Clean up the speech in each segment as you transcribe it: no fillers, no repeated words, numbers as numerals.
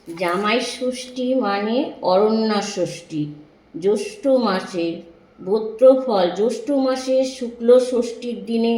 জামাই ষষ্ঠী মানে অরণ্যা ষষ্ঠী। জ্যৈষ্ঠ মাসের ব্রতফল। জ্যৈষ্ঠ মাসের শুক্ল ষষ্ঠীর দিনে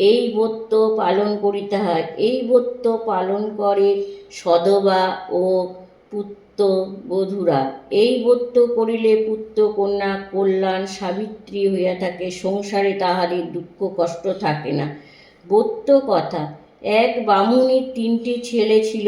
এই ব্রত পালন করিতে হয়। এই ব্রত পালন করে সধবা ও পুত্রবধূরা। এই ব্রত করিলে পুত্র কন্যা কল্যাণ সাবিত্রী হইয়া থাকে, সংসারে তাহাদের দুঃখ কষ্ট থাকে না। ব্রত কথা। এক বামুনির 3টি ছেলে ছিল।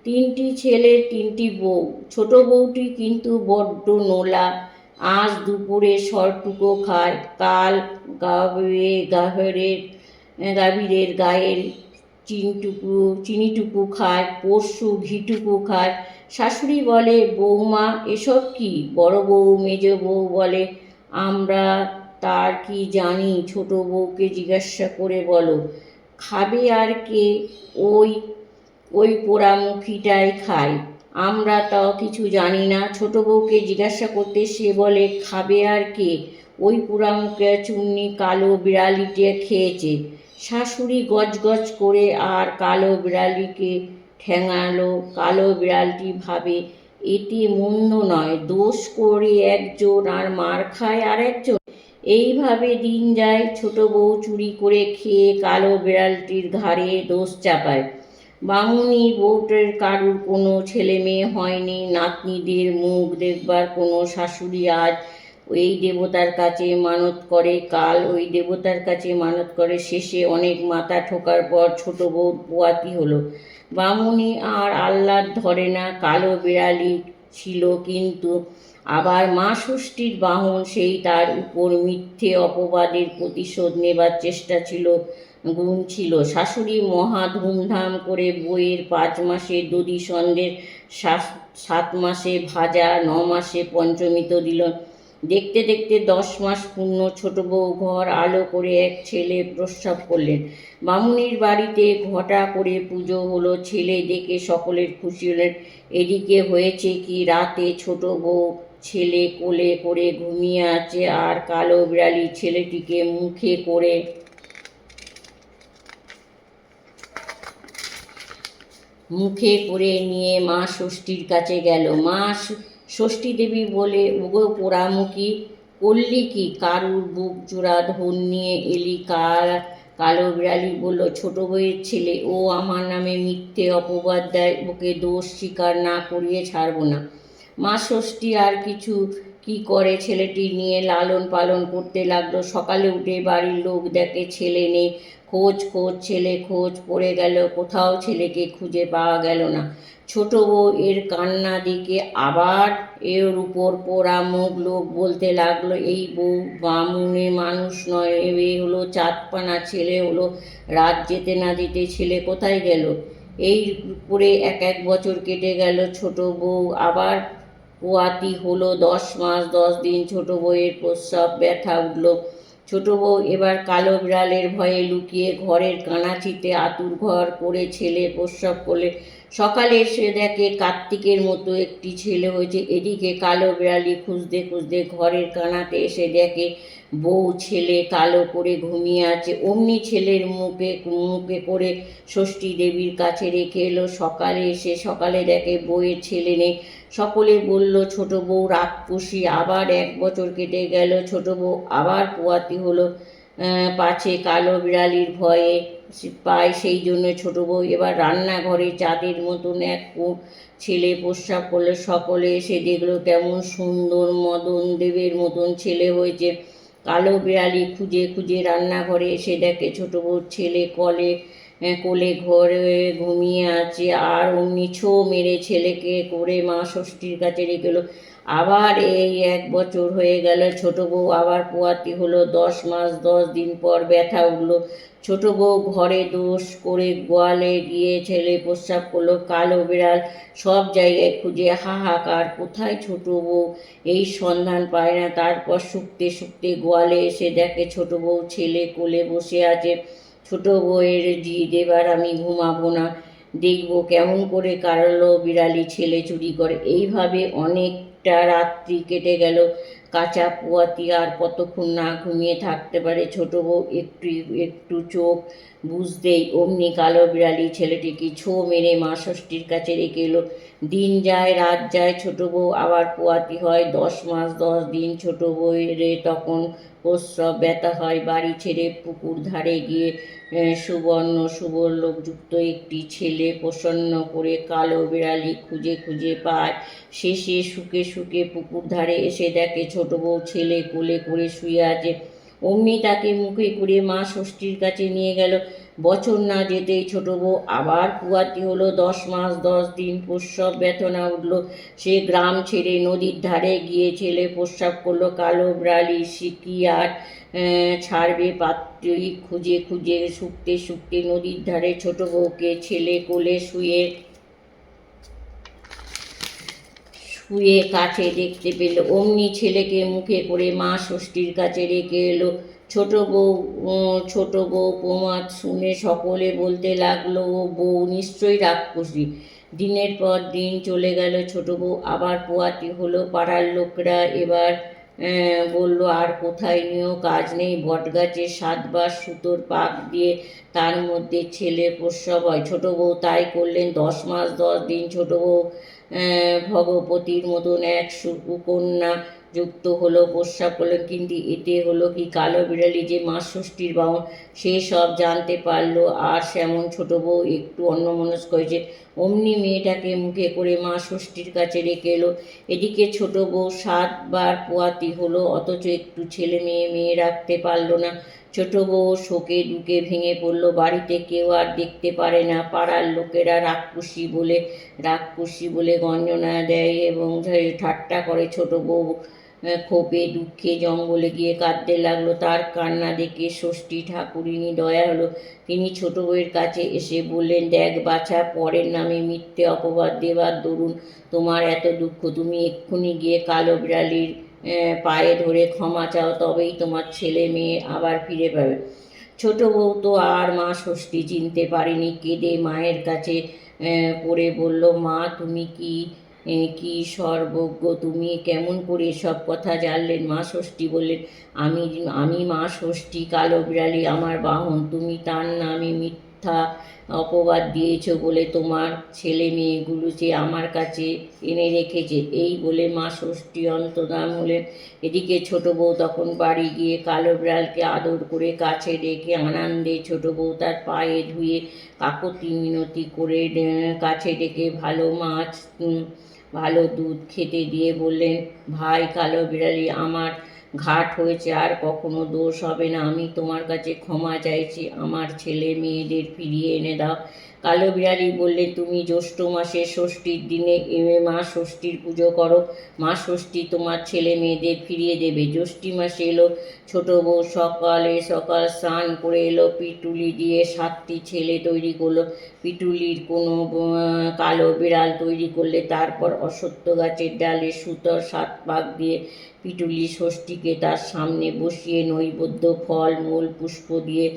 3টি ছেলে 3টি বউ। ছোট বউটি কিন্তু বড্ড নোলা। আজ দুপুরে সরটুকো খায়, কাল গাভীরের গায়ের চিনিটুকু খায়, পরশু ঘিটুকু খায়। শাশুড়ি বলে, বৌমা এসব কি? বড় বউ মেজ বউ বলে, আমরা তার কি জানি, ছোট বউকে জিজ্ঞাসা করে বলো। খাবে আর কে? ওই পোড়ামুখিটাই খায়, আমরা তাও কিছু জানি না। ছোট বউকে জিজ্ঞাসা করতে সে বলে, খাবে আর কে? ওই পোড়ামুখে চুন্নি কালো বিড়ালিটে খেয়েছে। শাশুড়ি গজগজ করে আর কালো বিড়ালিকে ঠ্যাঙালো। কালো বিড়ালটি ভাবে, এটি মন্দ নয়, দোষ করে একজন আর মার খায় আর একজন। এইভাবে দিন যায়। ছোট বউ চুরি করে খেয়ে কালো বিড়ালটির ঘাড়ে দোষ চাপায়। বামুনি বউটার কারুর কোনো ছেলে মেয়ে হয়নি। নাতনিদের মুখ দেখবার কোনো শাশুড়ি আজ ওই দেবতার কাছে মানত করে, কাল ওই দেবতার কাছে মানত করে। শেষে অনেক মাথা ঠোকার পর ছোট বউর পোয়াতি হলো। বামুনি আর আহ্লাদ ধরে না। কালো বিড়ালি ছিল, কিন্তু আবার মা ষষ্ঠীর বাহন, সেই তার উপর মিথ্যে অপবাদের প্রতিশোধ নেবার চেষ্টা ছিল, গুণ ছিল। শাশুড়ি মহা ধুমধাম করে বইয়ের 5 মাসে দধি সন্দেশ, 7 মাসে ভাজা, 9 মাসে পঞ্চমীত দিল। দেখতে দেখতে 10 মাস পূর্ণ। ছোট বউ ঘর আলো করে এক ছেলে প্রসব করলেন। বামুনির বাড়িতে ঘটা করে পুজো হলো। ছেলে দেখে সকলের খুশি হলেন। এদিকে হয়েছে কি, রাতে ছোট বউ ছেলে কোলে করে ঘুমিয়ে আছে, আর কালো বিড়ালি ছেলেটিকে মুখে করে নিয়ে মা ষষ্ঠীর কাছে গেল। মা ষষ্ঠী দেবী বলে, ওগো পোড়ামুখী, করলি কি? কারুর বুক জোড়া ধন নিয়ে এলি? কালো বিড়ালি বলল, ছোট বউয়ের ছেলে, ও আমার নামে মিথ্যে অপবাদ দেয়, ওকে দোষ স্বীকার না করিয়ে ছাড়ব না। মা ষষ্ঠী আর কি করে ছেলেটি নিয়ে লালন পালন করতে লাগলো। সকালে উঠে বাড়ির লোক দেখে ছেলে নেই। খোঁজ ছেলে খোঁজ পড়ে গেল, কোথাও ছেলেকে খুঁজে পাওয়া গেল না। ছোট বউ এর কান্না দেখে আবার এর উপর পোড়া মুখ লোক বলতে লাগলো, এই বউ বামুনে মানুষ নয়, এ হলো চাঁদপানা। ছেলে হলো, রাত যেতে না যেতে ছেলে কোথায় গেল? এই করে 1 বছর কেটে গেল। ছোট বউ আবার পোয়াতি হলো। 10 মাস 10 দিন ছোট বউয়ের প্রসব ব্যথা উঠল। ছোট বউ এবার কালো বিড়ালের ভয়ে লুকিয়ে ঘরের কানাচিতে আতুর ঘর করে ছেলে প্রসব করলে। সকালে এসে দেখে কার্তিকের মতো একটি ছেলে হয়েছে। এদিকে কালো বিড়ালি খুঁজতে খুঁজতে ঘরের কানাতে এসে দেখে বউ ছেলে কালো করে ঘুমিয়ে আছে। অমনি ছেলের মুখে করে ষষ্ঠী দেবীর কাছে রেখে এলো। সকালে দেখে বউয়ের ছেলে নেই। সকলে বলল, ছোট বউ রাক্ষসী। আবার 1 বছর কেটে গেল। ছোট বউ আবার পোয়াতি হলো। পাছে কালো বিড়ালির ভয়ে পায়, সেই জন্য ছোট বউ এবার রান্নাঘরে চাঁদের মতন এক ছেলে প্রস্রাব করলে। সকলে এসে দেখলো কেমন সুন্দর মদন দেবের মতন ছেলে হয়েছে। কালো বিড়ালি খুঁজে খুঁজে রান্নাঘরে এসে দেখে ছোট বউর ছেলে কোলে ঘরে ঘুমিয়ে আছে। আর অমনি ছো মেরে ছেলেকে করে মা ষষ্ঠীর কাছে রেখে এলো। আবার এই 1 বছর হয়ে গেল। ছোট বউ আবার পোয়াতি হলো। 10 মাস 10 দিন পর ব্যথা উঠল। ছোট বউ ঘরে দোষ করে গোয়ালে গিয়ে ছেলে প্রস্রাব করলো। কালো বিড়াল সব জায়গায় খুঁজে হাহাকার, কোথায় ছোট বউ? এই সন্ধান পায় না। তারপর শুকতে শুকতে গোয়ালে এসে দেখে ছোট বউ ছেলে কোলে বসে আছে। ছোট বউয়ের জিদ, এবার আমি ঘুমাবো না, দেখব কেমন করে কালো বিড়ালি ছেলে চুরি করে। এইভাবে অনেকটা রাত্রি কেটে গেল। কাঁচা পোয়াতি আর কতক্ষণ না ঘুমিয়ে থাকতে পারে। ছোট বউ একটু একটু চোখ বুঝতেই অমনি কালো বিড়ালি ছেলেটিকে ছো মেরে মা ষষ্ঠীর কাছে রেখে এলো। দিন যায় রাত যায়, ছোট বউ আবার পোয়াতি হয়। 10 মাস 10 দিন ছোট বউয়ের তখন প্রসব ব্যথা হয়। বাড়ি ছেড়ে পুকুর ধারে গিয়ে সুবর্ণ সুবর্ণযুক্ত একটি ছেলে প্রসন্ন করে কালো বিড়ালি খুঁজে খুঁজে পায়। শেষে শুকে শুকে পুকুর ধারে এসে দেখে ছোট বউ ছেলে কোলে করে শুয়ে আছে। অমনি তাকে মুখে করে মা ষষ্ঠীর কাছে নিয়ে গেল। বছর না যেতেই ছোট বউ আবার পুয়াতি হলো। 10 মাস 10 দিন প্রসব ব্যথনা উঠল। সে গ্রাম ছেড়ে নদীর ধারে গিয়ে ছেলে প্রস্রাব করলো। কালো বিড়ালি কি আর ছাড়বে? পাত্রী খুঁজে খুঁজে শুকতে শুকতে নদীর ধারে ছোট বউকে ছেলে কোলে শুয়ে কাছে দেখতে পেল। অমনি ছেলেকে মুখে করে মা ষষ্ঠীর কাছে রেখে এলো। ছোট বউ প্রমাদ শুনে সকলে বলতে লাগলো, ও বউ নিশ্চয়ই রাক্ষসী। দিনের পর দিন চলে গেল। ছোট বউ আবার পোয়াতি হলো। পাড়ার লোকরা এবার বলল, আর কোথায় নিয়েও কাজ নেই, বটগাছে 7 বার সুতোর পাক দিয়ে তার মধ্যে ছেলে প্রসব হয়। ছোট বউ তাই করলেন। 10 মাস 10 দিন ছোট বউ ভগবতীর মতন এক সুকন্যা যুক্ত হলো, প্রস্রাব করলেন। কিন্তু এতে হলো কি, কালো বিড়ালি যে মা ষষ্ঠীর বাহন সে সব জানতে পারলো, আর সেমন ছোট বউ একটু অন্যমনস্ক হয়েছে। অমনি মেয়েটাকে মুখে করে মা ষষ্ঠীর কাছে রেখে এলো। এদিকে ছোট বউ 7 বার পোয়াতি হলো, অথচ একটু ছেলে মেয়ে রাখতে পারলো না। ছোট বউ শোকে দুঃখে ভেঙে পড়ল। বাড়িতে কেউ আর দেখতে পারে না। পাড়ার লোকেরা রাক্ষসী বলে গঞ্জনা দেয় এবং ঠাট্টা করে। ছোট বউ ক্ষোভে দুঃখে জঙ্গলে গিয়ে কাঁদতে লাগলো। তার কান্না দেখে ষষ্ঠী ঠাকুরিনী দয়া হলো। তিনি ছোট বউয়ের কাছে এসে বললেন, দেখ বাছা, পরের নামে মিথ্যে অপবাদ দেবার দরুন তোমার এত দুঃখ। তুমি এক্ষুনি গিয়ে কালো বিড়ালির পায়ে ধরে ক্ষমা চাও, তবেই তোমার ছেলে মেয়ে আবার ফিরে পাবে। ছোট বউ তো আর মা ষষ্ঠী চিনতে পারেনি। কেঁদে মায়ের কাছে পড়ে বলল, মা তুমি কি সর্বজ্ঞ, তুমি কেমন করে এসব কথা জানলেন? মা ষষ্ঠী বললেন, আমি মা ষষ্ঠী, কালো বিড়ালি আমার বাহন। তুমি তার নামে মিথ্যা অপবাদ দিয়েছ বলে তোমার ছেলে মেয়েগুলো যে আমার কাছে এনে রেখেছে। এই বলে মা ষষ্ঠী অন্তর্ধান হলেন। এদিকে ছোট বউ তখন বাড়ি গিয়ে কালো বিড়ালকে আদর করে কাছে ডেকে আনন্দে ছোট বউ তার পায়ে ধুয়ে কাকতি মিনতি করে কাছে ডেকে ভালো মাছ ভালো দুধ খেতে দিয়ে বললেন, ভাই কালো বিড়ালি, আমার ঘাট হয়েছে, আর কখনো দোষ হবে না। আমি তোমার কাছে ক্ষমা চাইছি, আমার ছেলে মেয়েদের ফিরিয়ে এনে দাও। কালো বিড়ালি বললে, তুমি জ্যৈষ্ঠ মাসের ষষ্ঠীর দিনে মা ষষ্ঠীর পুজো করো, মা ষষ্ঠী তোমার ছেলে মেয়েদের ফিরিয়ে দেবে। জ্যৈষ্ঠী মাসে এলো। ছোট বউ সকাল স্নান করে এলো, পিটুলি দিয়ে 7টি ছেলে তৈরি করলো। পিটুলির কোনো কালো বিড়াল তৈরি করলে তারপর অশ্বত্থ গাছের ডালে সুতোর 7 পাক দিয়ে পিটুলি ষষ্ঠীকে তার সামনে বসিয়ে নৈবেদ্য ফল মূল পুষ্প দিয়ে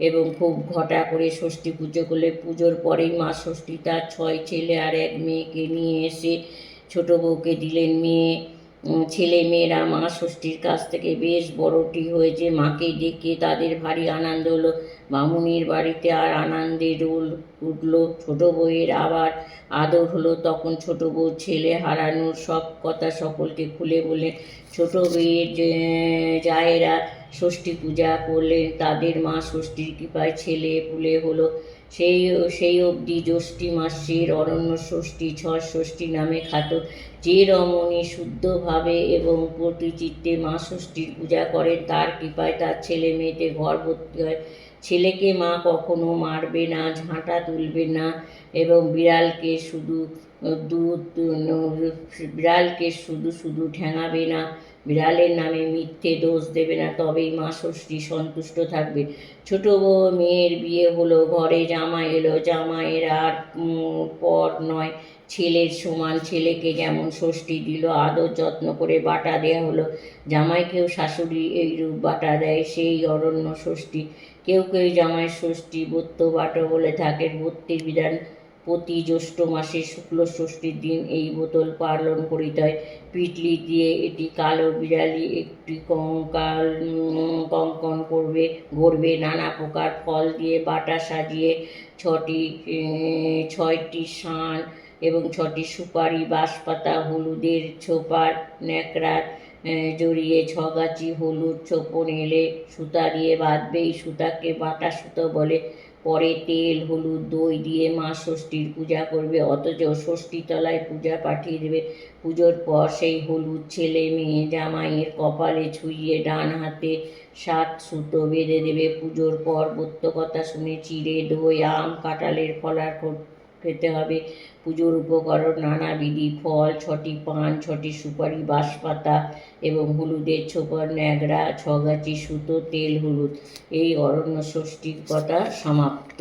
এবং খুব ঘটা করে ষষ্ঠী পুজো করলে পুজোর পরেই মা ষষ্ঠী তার 6 ছেলে আর 1 মেয়েকে নিয়ে এসে ছোট বউকে দিলেন। ছেলে মেয়েরা মা ষষ্ঠীর কাছ থেকে বেশ বড়টি হয়েছে। মাকে দেখে তাদের ভারী আনন্দ হলো। মামুনির বাড়িতে আর আনন্দে রোল উঠল। ছোট বউয়ের আবার আদর হলো। তখন ছোট বউ ছেলে হারানোর সব কথা সকলকে খুলে বললেন। ছোট বউয়ের জায়েরা ষষ্ঠী পূজা করলেন। তাদের মা ষষ্ঠীর কৃপায় ছেলে পুলে হলো। সেই অবধি জ্যৈষ্ঠী মাসের অরণ্য ষষ্ঠী ছট ষষ্ঠী নামে খ্যাত। যে রমণী শুদ্ধভাবে এবং প্রতিচিত্তে মা ষষ্ঠীর পূজা করেন, তার কৃপায় তার ছেলে মেয়েতে ঘর ভর্তি হয়। ছেলেকে মা কখনো মারবে না, ঝাঁটা তুলবে না এবং বিড়ালকে শুধু শুধু ঠ্যাঙাবে না, বিড়ালের নামে মিথ্যে দোষ দেবে না, তবেই মা ষষ্ঠী সন্তুষ্ট থাকবে। ছোট মেয়ের বিয়ে হলো। ঘরে জামাই এলো। জামাইয়ের আর পর নয়, ছেলের সমান। ছেলেকে যেমন ষষ্ঠী দিল, আদর যত্ন করে বাটা দেয়া হলো। জামাইকেও শাশুড়ি এইরূপ বাটা দেয়, সেই অরণ্য ষষ্ঠী। কেউ কেউ জামাই ষষ্ঠী বত্য বাটো বলে থাকেন। বত্যের বিধান প্রতি জ্যৈষ্ঠ মাসে শুক্ল ষষ্ঠীর দিন এই বোতল পালন করিতে হয়। পিটলি দিয়ে এটি কালো বিড়ালি একটি কঙ্কন গড়বে। নানা প্রকার ফল দিয়ে বাটা সাজিয়ে 6টি শান এবং 6টি সুপারি, বাঁশপাতা, হলুদের ছোপার ন্যাকড়া জড়িয়ে 6 গাছি হলুদ ছোপন এলে সুতা দিয়ে বাঁধবে। এই সুতাকে বাটা সুতো বলে। পরে তেল, হলুদ, দই দিয়ে মা ষষ্ঠীর পূজা করবে, অথচ ষষ্ঠীতলায় পূজা পাঠিয়ে দেবে। পুজোর পর সেই হলুদ ছেলে মেয়ে জামাইয়ের কপালে ছুঁয়ে ডান হাতে 7 সুতো বেঁধে দেবে। পুজোর পর বৌদ্ধকথা শুনে চিড়ে, দই, আম, কাঁঠালের ফলার খেতে হবে। পুজোর উপকরণ নানাবিধি ফল, 6টি পান, 6টি সুপারি, বাঁশপাতা এবং হলুদের ছোপার ন্যাকড়া, 6 গাছি সুতো, তেল, হলুদ। এই অরণ্য ষষ্ঠীর কথা সমাপ্ত।